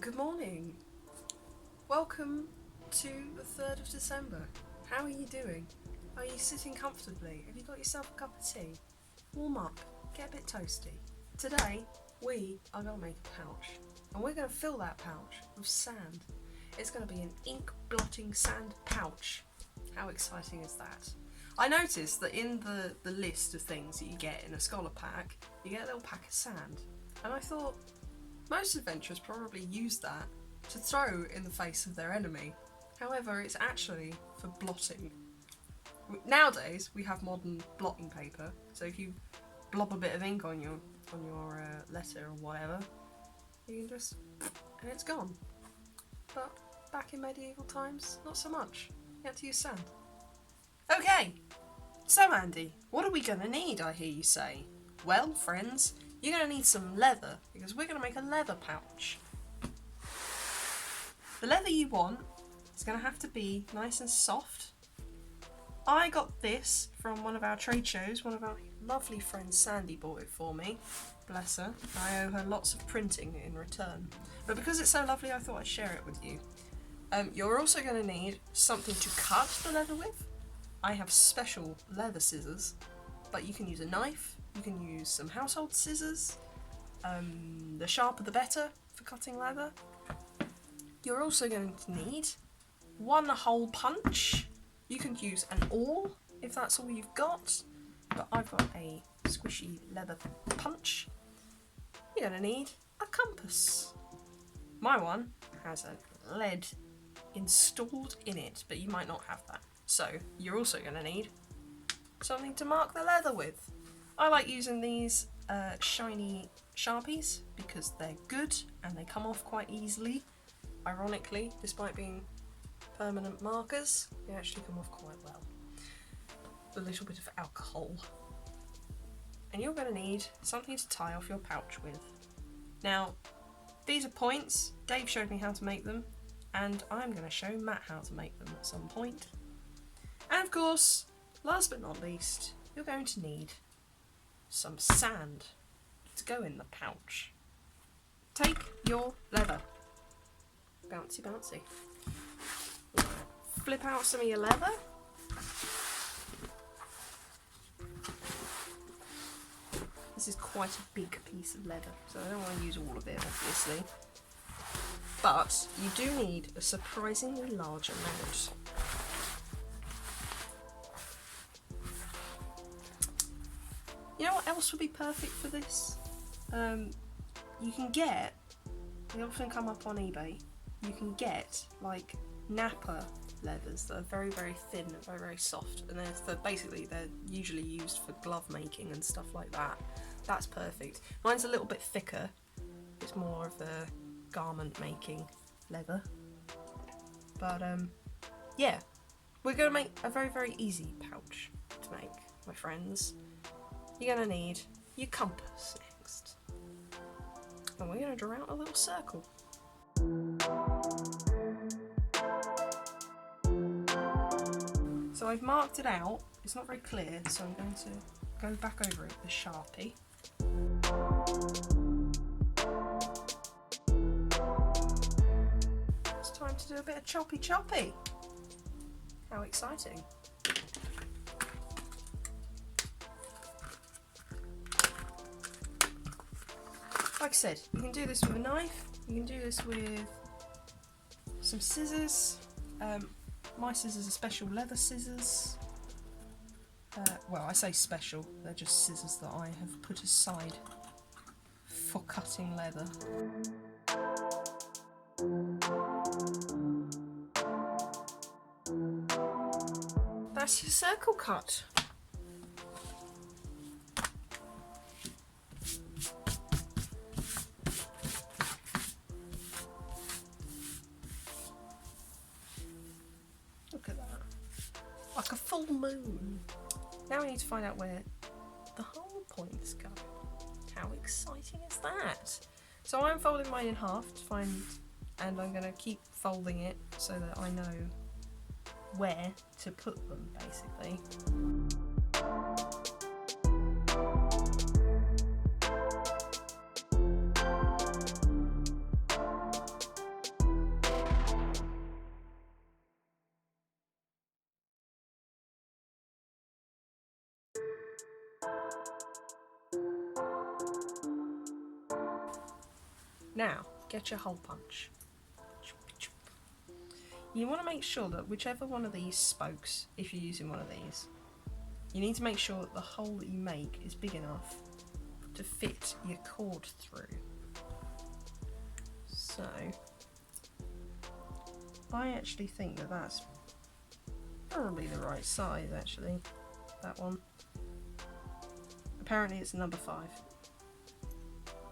good morning. Welcome to the 3rd of December. How are you doing? Are you sitting comfortably? Have you got yourself a cup of tea? Warm up, get a bit toasty. Today, we are going to make a pouch, and we're going to fill that pouch with sand. It's going to be an ink blotting sand pouch. How exciting is that? I noticed that in the list of things that you get in a scholar pack, you get a little pack of sand. And I thought, most adventurers probably use that to throw in the face of their enemy. However, it's actually for blotting. Nowadays, we have modern blotting paper, so if you blob a bit of ink on your letter or whatever, you can just, and it's gone. But back in medieval times, not so much. You had to use sand. Okay, so Andy, what are we going to need, I hear you say? Well, friends, you're going to need some leather, because we're going to make a leather pouch. The leather you want is going to have to be nice and soft. I got this from one of our trade shows. One of our lovely friends, Sandy, bought it for me. Bless her. I owe her lots of printing in return. But because it's so lovely, I thought I'd share it with you. You're also going to need something to cut the leather with. I have special leather scissors, but you can use a knife, you can use some household scissors, the sharper the better for cutting leather. You're also going to need one hole punch. You can use an awl if that's all you've got, but I've got a squishy leather punch. You're going to need a compass. My one has a lead installed in it, but you might not have that. So you're also going to need something to mark the leather with. I like using these shiny Sharpies because they're good and they come off quite easily. Ironically, despite being permanent markers, they actually come off quite well. A little bit of alcohol. And you're going to need something to tie off your pouch with. Now, these are points. Dave showed me how to make them, and I'm going to show Matt how to make them at some point. And of course, last but not least, you're going to need some sand to go in the pouch. Take your leather. Bouncy, bouncy. Flip out some of your leather. This is quite a big piece of leather, so I don't want to use all of it, obviously. But you do need a surprisingly large amount. You know what else would be perfect for this? You can get, they often come up on eBay, you can get like Napa leathers that are very, very thin and very, very soft, and they're usually used for glove making and stuff like that. That's perfect. Mine's a little bit thicker, it's more of the garment making leather. But yeah, we're going to make a very, very easy pouch to make, my friends. You're going to need your compass next. And we're going to draw out a little circle. So I've marked it out. It's not very clear, so I'm going to go back over it with a Sharpie. It's time to do a bit of choppy choppy. How exciting. Like I said, you can do this with a knife, you can do this with some scissors. My scissors are special leather scissors. Well, I say special, they're just scissors that I have put aside for cutting leather. That's your circle cut. Look at that. Like a full moon. Now we need to find out where the hole points go. How exciting is that? So I'm folding mine in half to find, and I'm going to keep folding it so that I know where to put them, basically. Now, get your hole punch. You want to make sure that whichever one of these spokes, if you're using one of these, you need to make sure that the hole that you make is big enough to fit your cord through. So, I actually think that that's probably the right size, actually, that one. Apparently it's number 5.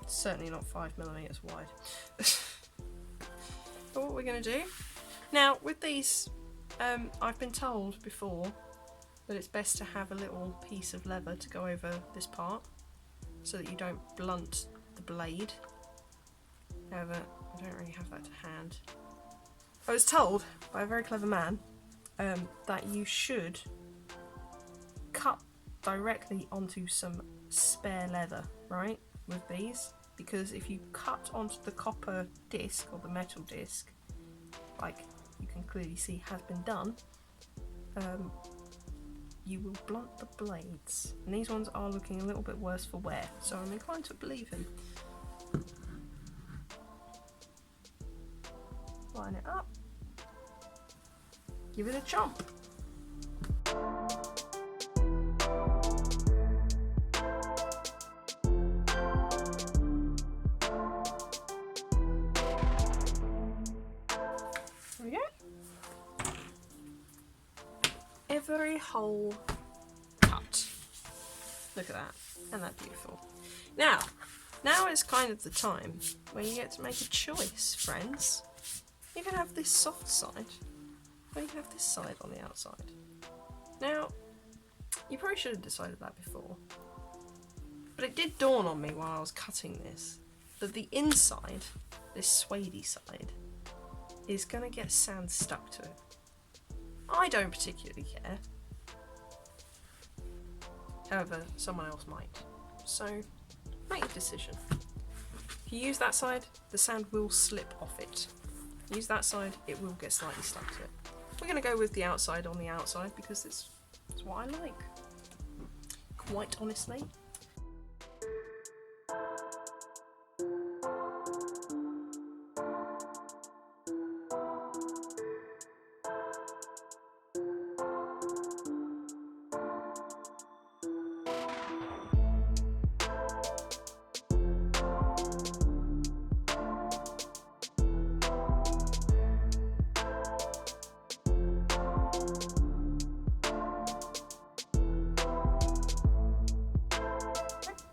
It's certainly not 5mm wide. But what we're going to do, now with these, I've been told before that it's best to have a little piece of leather to go over this part so that you don't blunt the blade. However, I don't really have that to hand. I was told by a very clever man that you should cut directly onto some spare leather, right, with these, because if you cut onto the copper disc or the metal disc, like you can clearly see has been done, you will blunt the blades, and these ones are looking a little bit worse for wear, so I'm inclined to believe him. Line it up, give it a chomp. There we go. Every hole cut. Look at that, isn't that beautiful? Now is kind of the time where you get to make a choice, friends. You can have this soft side, or you can have this side on the outside. Now, you probably should have decided that before, but it did dawn on me while I was cutting this, that the inside, this suedey side, is going to get sand stuck to it. I don't particularly care. However, someone else might. So, make a decision. If you use that side, the sand will slip off it. Use that side, it will get slightly stuck to it. We're going to go with the outside on the outside because it's what I like. Quite honestly.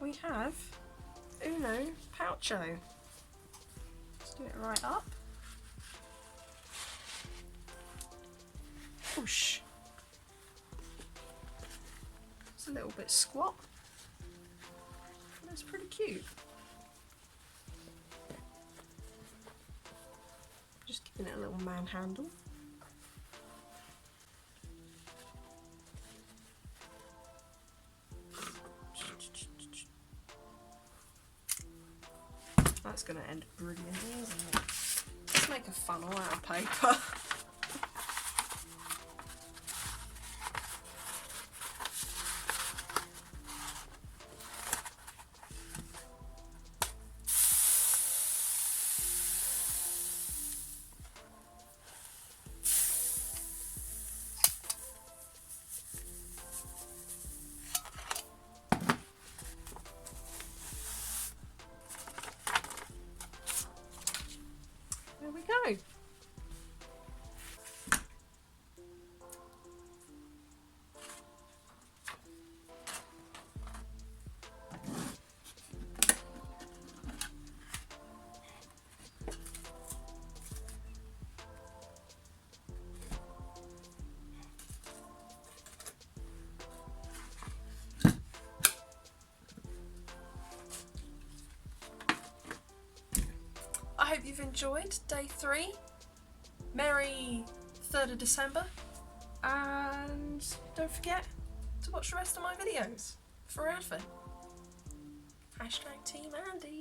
We have Uno Poucho. Let's do it right up. Whoosh. It's a little bit squat. That's pretty cute. Just giving it a little manhandle. That's going to end brilliantly, isn't it? Let's make a funnel out of paper. There we go. I hope you've enjoyed day 3. Merry 3rd of December. And don't forget to watch the rest of my videos for Advent. #Team Andy.